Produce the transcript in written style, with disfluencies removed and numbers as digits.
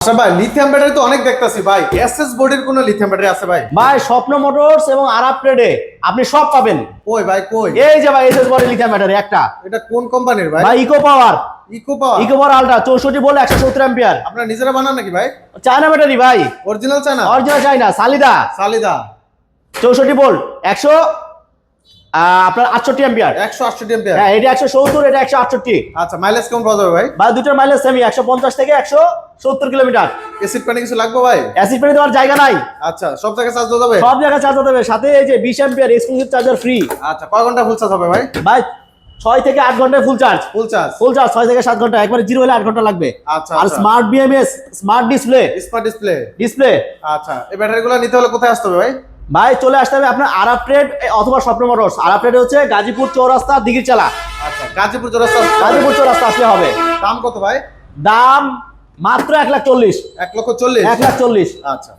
আচ্ছা ভাই, lithium battery তো অনেক দেখতাছি ভাই, এসএস বডির কোন লিথিয়াম ব্যাটারি আছে ভাই? ভাই স্বপ্ন মোটরস এবং আরাপ ট্রেডে আপনি সব পাবেন। কই ভাই কই? এই যে ভাই এসএস বডি লিথিয়াম ব্যাটারি একটা। এটা কোন কোম্পানির ভাই? ভাই eco power eco power ultra 64 volt 170 ampere. আপনারা নিজেরা বানান নাকি ভাই? চায়না ব্যাটারি ভাই, অরিজিনাল চায়না? অরিজিনাল চায়না সালিদা সালিদা 64 ভোল্ট 100 আপনার 68 অ্যাম্পিয়ার। 168 এম্পিয়ার। হ্যাঁ এটা 170, এটা 168। আচ্ছা, মাইলেজ কেমন পাওয়া যাবে ভাই? ভাই দুটোর মাইলেজ সেমি 150 থেকে 170 কিলোমিটার। এসিড পানি কিছু লাগবে ভাই? অ্যাসিড পানি দেওয়ার জায়গা নাই, আচ্ছা, সব জায়গায় চার্জ দেওয়া যাবে? সব জায়গায় চার্জ দেবে, সাথে এই যে 20 অ্যাম্পিয়ার এক্সক্লুসিভ চার্জার ফ্রি। আচ্ছা, কয় ঘন্টা ফুল চার্জ হবে ভাই? ভাই 6 থেকে 8 ঘন্টায় ফুল চার্জ। ফুল চার্জ 6 থেকে 7 ঘন্টা, একবারে জিরো হলে 8 ঘন্টা লাগবে। আচ্ছা আর আচ্ছা, smart BMS, smart display smart display. Display আচ্ছা, এই ব্যাটারিগুলো নিতে হলে কোথায় আসতে হবে ভাই? ভাই চলে আসতে হবে আপনার আরাপ ট্রেড অথবা স্বপ্ন মোটরস। আরাপ ট্রেড হচ্ছে গাজীপুর চৌরাস্তা দিঘির চালা, আচ্ছা, গাজীপুর চৌরাস্তা। গাজীপুর চৌরাস্তা আসলে হবে। দাম কত ভাই? দাম মাত্র 1,40,000। 1,40,000। 1,40,000। আচ্ছা।